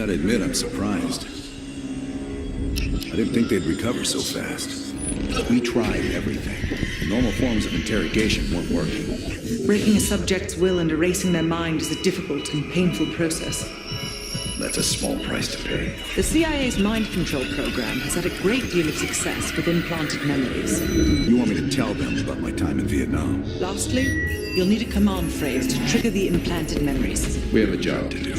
gotta admit, I'm surprised. I didn't think they'd recover so fast. We tried everything. Normal forms of interrogation weren't working. Breaking a subject's will and erasing their mind is a difficult and painful process. That's a small price to pay. The CIA's mind control program has had a great deal of success with implanted memories. You want me to tell them about my time in Vietnam? Lastly, you'll need a command phrase to trigger the implanted memories. We have a job to do.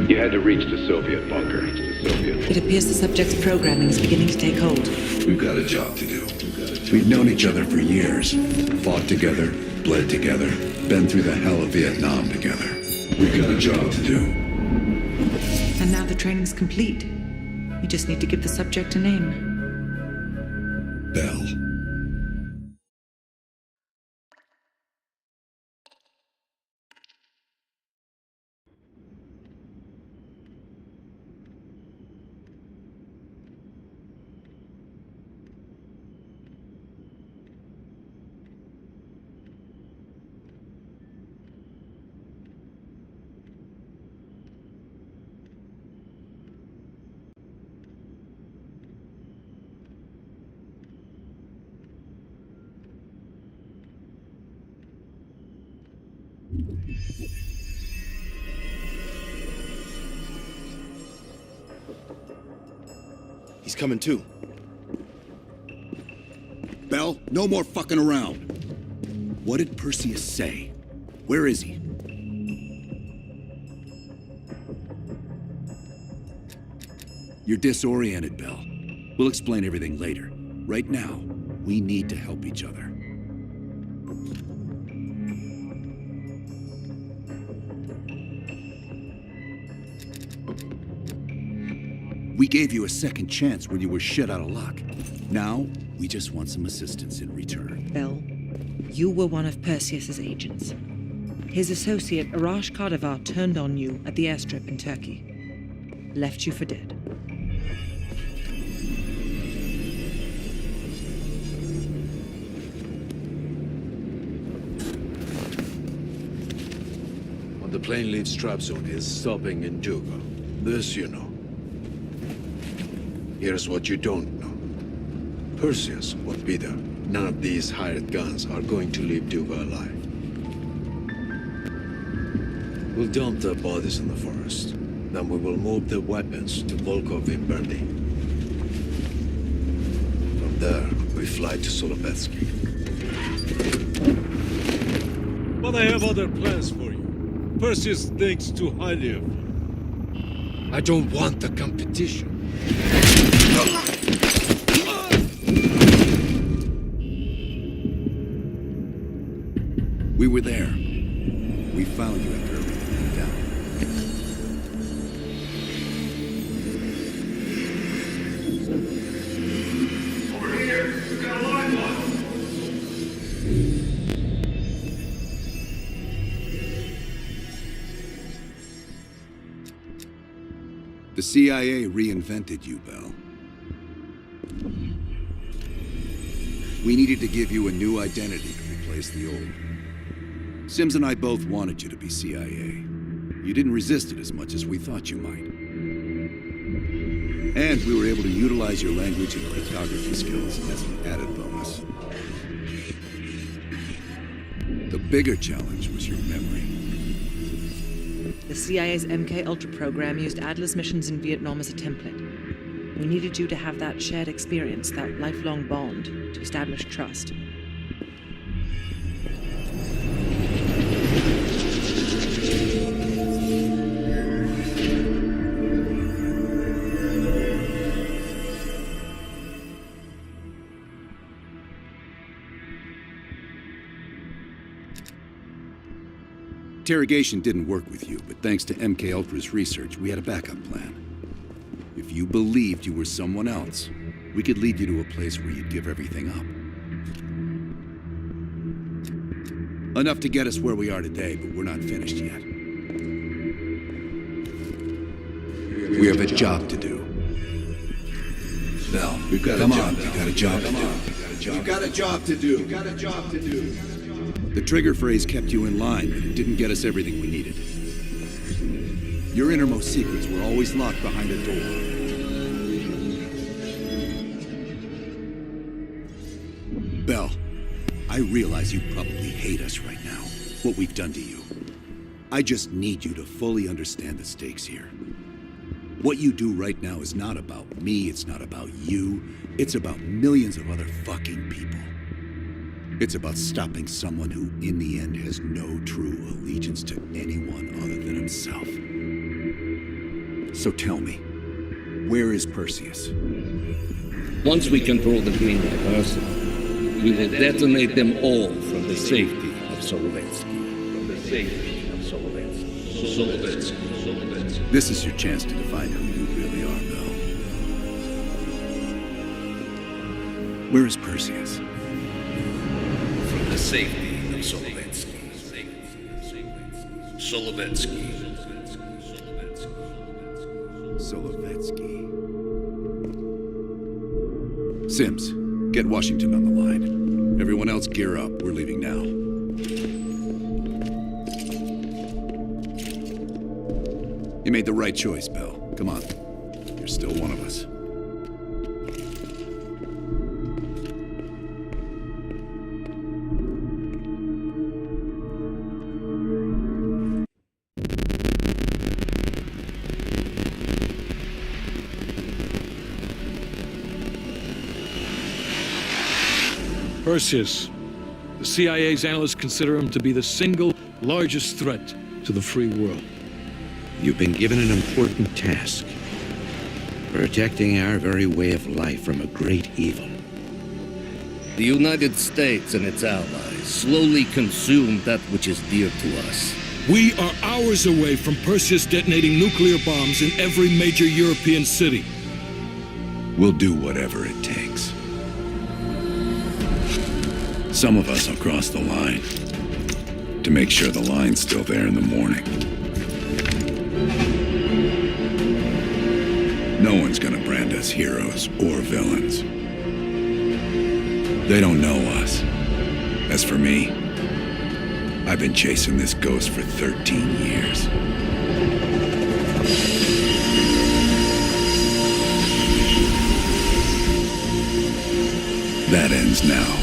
You had to reach the Soviet bunker. It appears the subject's programming is beginning to take hold. We've got a job to do. We've known each other for years. Fought together, bled together, been through the hell of Vietnam together. We've got a job to do. And now the training's complete. You just need to give the subject a name. Bell. He's coming too. Bell, no more fucking around. What did Perseus say? Where is he? You're disoriented, Bell. We'll explain everything later. Right now, we need to help each other. We gave you a second chance when you were shit out of luck. Now, we just want some assistance in return. Bell, you were one of Perseus's agents. His associate, Arash Coldwar, turned on you at the airstrip in Turkey. Left you for dead. When the plane leaves Trabzon, it's stopping in Duga. This you know. Here's what you don't know. Perseus won't be there. None of these hired guns are going to leave Duga alive. We'll dump the bodies in the forest. Then we will move the weapons to Volkov in Berlin. From there, we fly to Solovetsky. But I have other plans for you. Perseus thinks too highly of you. I don't want the competition. We were there. We found you after everything went down. Over here! We've got a lifeline! The CIA reinvented you, Bell. We needed to give you a new identity to replace the old. Sims and I both wanted you to be CIA. You didn't resist it as much as we thought you might. And we were able to utilize your language and cryptography skills as an added bonus. The bigger challenge was your memory. The CIA's MK-Ultra program used Adler's missions in Vietnam as a template. We needed you to have that shared experience, that lifelong bond, to establish trust. Interrogation didn't work with you, but thanks to MK-Ultra's research, we had a backup plan. If you believed you were someone else, we could lead you to a place where you'd give everything up. Enough to get us where we are today, but we're not finished yet. We have a job to do. Bell, we've got a job. We've got a job to do. We've got a job to do. We've got a job to do. The trigger phrase kept you in line, but it didn't get us everything we needed. Your innermost secrets were always locked behind a door. Bell, I realize you probably hate us right now, what we've done to you. I just need you to fully understand the stakes here. What you do right now is not about me, it's not about you, it's about millions of other fucking people. It's about stopping someone who, in the end, has no true allegiance to anyone other than himself. So tell me, where is Perseus? Once we control the Green Reversal, we will detonate them all from the safety of Solovetsky. From the safety of Solovetsky. Solovetsky. This is your chance to define who you really are, Bell. Where is Perseus? From the safety of Solovetsky. Solovetsky. Solovetsky. Sims, get Washington on the line. Everyone else gear up. We're leaving now. You made the right choice, Bell. Come on. You're still one of us. Perseus. The CIA's analysts consider him to be the single largest threat to the free world. You've been given an important task. Protecting our very way of life from a great evil. The United States and its allies slowly consume that which is dear to us. We are hours away from Perseus detonating nuclear bombs in every major European city. We'll do whatever it takes. Some of us will cross the line to make sure the line's still there in the morning. No one's gonna brand us heroes or villains. They don't know us. As for me, I've been chasing this ghost for 13 years. That ends now.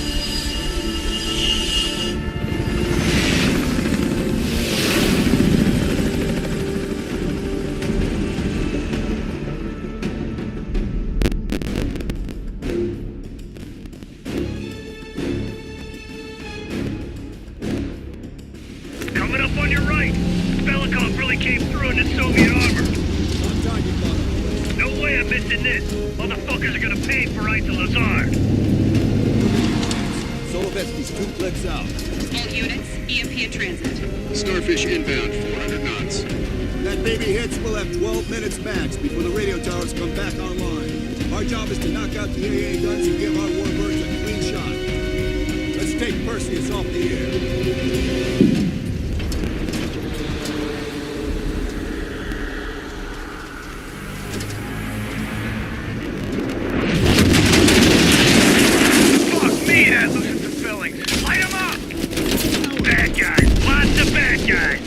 Coming up on your right. Belikov really came through in the Soviet armor. No way I'm missing this. Motherfuckers are gonna pay for right to Lazard. Solovetsky's 2 clicks out. All units, EMP in transit. Starfish inbound, 400 knots. That baby hits, we'll have 12 minutes max before the radio towers come back online. Our job is to knock out the AA guns and give our warbirds a clean shot. Let's take Perseus off the air. Fuck me, that loosens the fillings. Light 'em up! Bad guys. Lots of bad guys.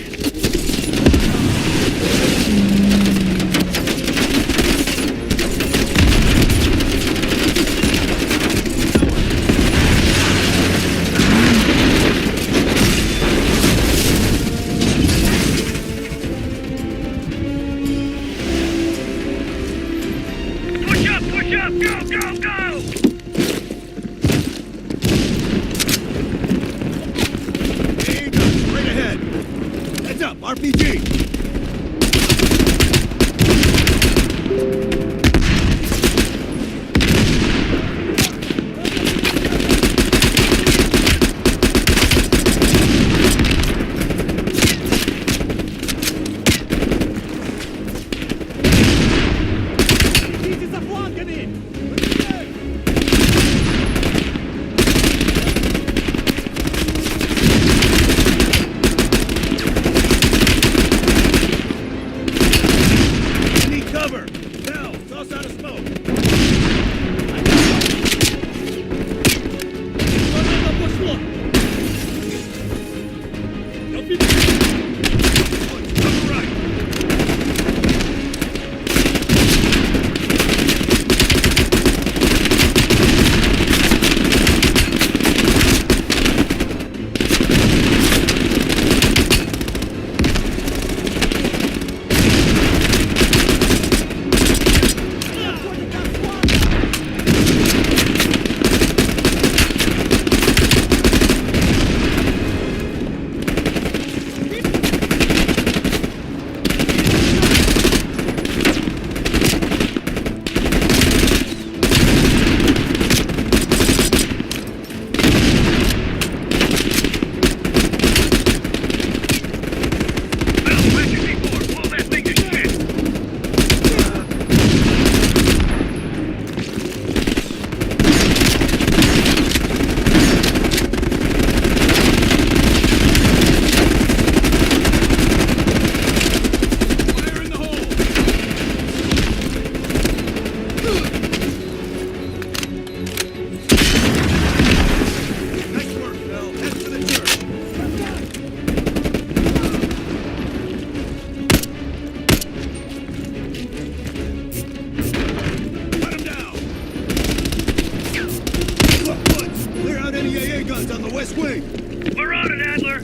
swing! We're on it, Adler!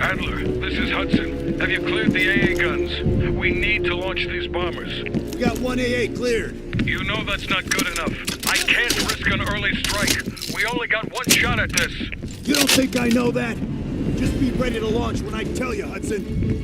Adler, this is Hudson. Have you cleared the AA guns? We need to launch these bombers. We got 1 AA cleared. You know that's not good enough. I can't risk an early strike. We only got one shot at this. You don't think I know that? Just be ready to launch when I tell you, Hudson.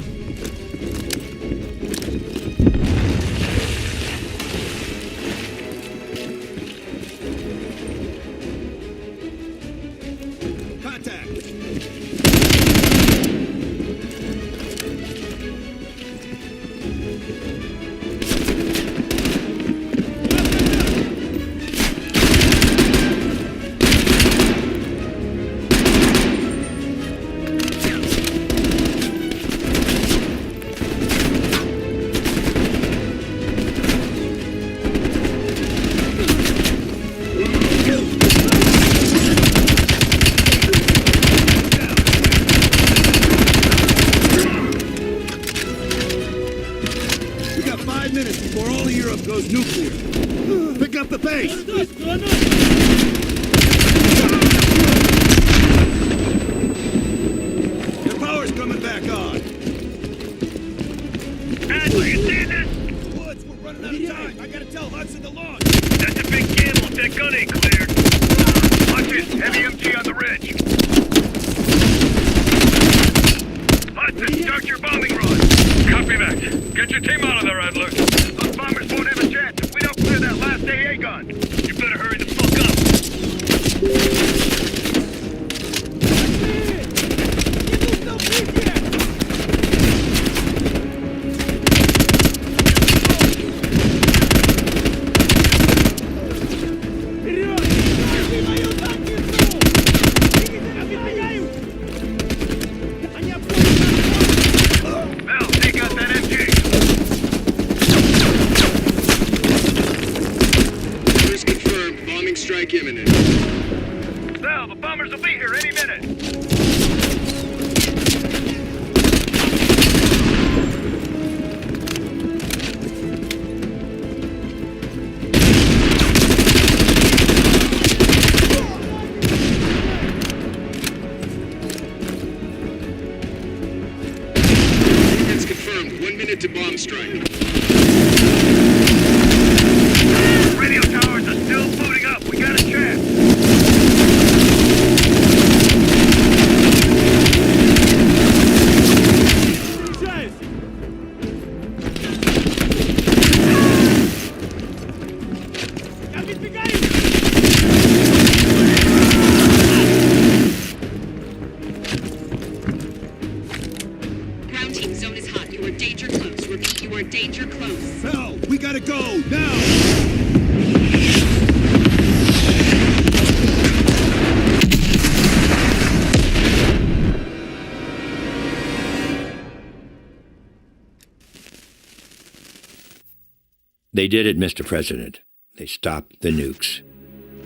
They did it, Mr. President. They stopped the nukes.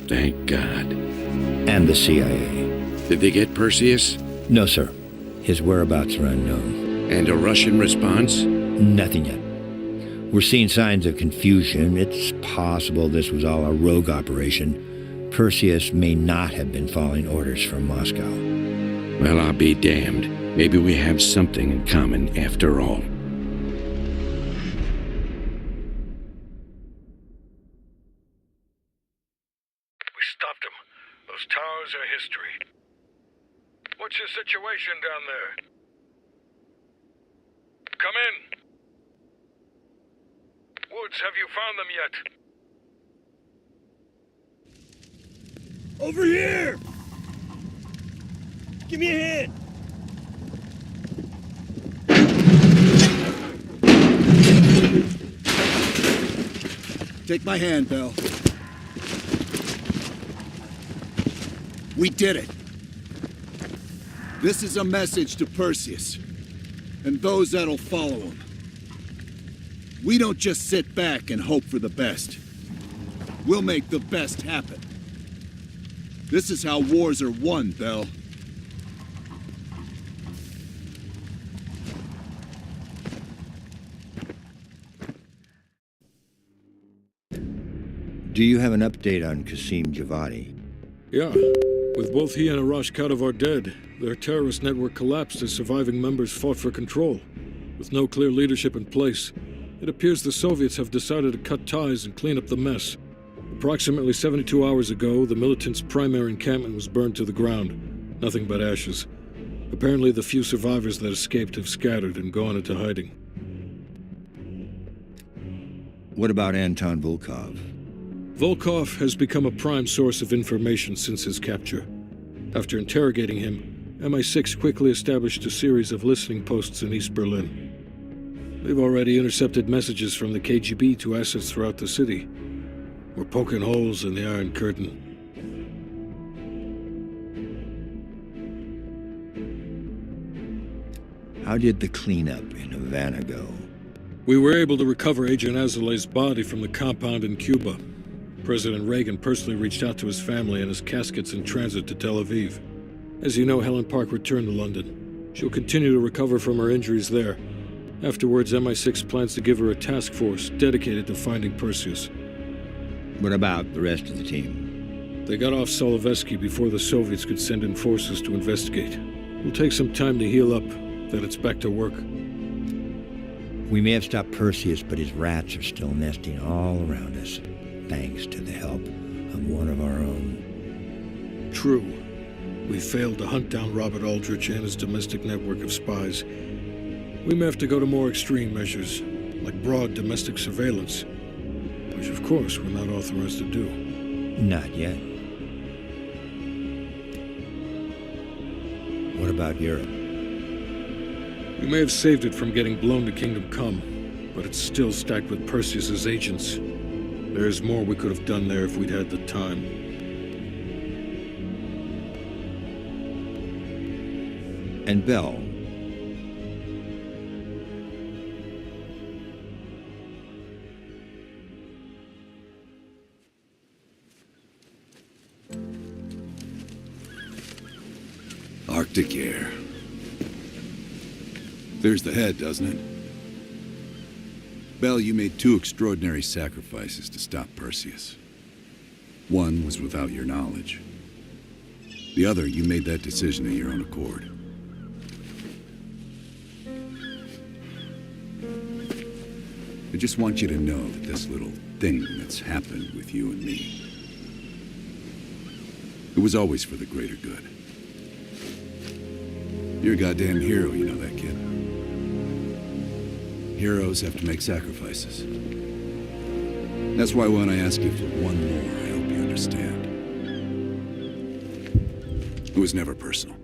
Thank God. And the CIA. Did they get Perseus? No, sir. His whereabouts are unknown. And a Russian response? Nothing yet. We're seeing signs of confusion. It's possible this was all a rogue operation. Perseus may not have been following orders from Moscow. Well, I'll be damned. Maybe we have something in common after all. Towers are history. What's your situation down there? Come in. Woods, have you found them yet? Over here! Give me a hand! Take my hand, Bell. We did it. This is a message to Perseus, and those that'll follow him. We don't just sit back and hope for the best. We'll make the best happen. This is how wars are won, Bell. Do you have an update on Qasim Javadi? Yeah. With both he and Arash Coldwar dead, their terrorist network collapsed as surviving members fought for control. With no clear leadership in place, it appears the Soviets have decided to cut ties and clean up the mess. Approximately 72 hours ago, the militants' primary encampment was burned to the ground. Nothing but ashes. Apparently, the few survivors that escaped have scattered and gone into hiding. What about Anton Volkov? Volkov has become a prime source of information since his capture. After interrogating him, MI6 quickly established a series of listening posts in East Berlin. They've already intercepted messages from the KGB to assets throughout the city. We're poking holes in the Iron Curtain. How did the cleanup in Havana go? We were able to recover Agent Azoulay's body from the compound in Cuba. President Reagan personally reached out to his family, and his casket's in transit to Tel Aviv. As you know, Helen Park returned to London. She'll continue to recover from her injuries there. Afterwards, MI6 plans to give her a task force dedicated to finding Perseus. What about the rest of the team? They got off Solovetsky before the Soviets could send in forces to investigate. It'll take some time to heal up, then it's back to work. We may have stopped Perseus, but his rats are still nesting all around us, thanks to the help of one of our own. True. We failed to hunt down Robert Aldrich and his domestic network of spies. We may have to go to more extreme measures, like broad domestic surveillance, which of course we're not authorized to do. Not yet. What about Europe? We may have saved it from getting blown to Kingdom Come, but it's still stacked with Perseus's agents. There's more we could have done there if we'd had the time. And Bell? Arctic air. There's the head, doesn't it? Bell, you made two extraordinary sacrifices to stop Perseus. One was without your knowledge. The other, you made that decision of your own accord. I just want you to know that this little thing that's happened with you and me, it was always for the greater good. You're a goddamn hero, you know that, kid. Heroes have to make sacrifices. That's why when I ask you for one more, I hope you understand. It was never personal.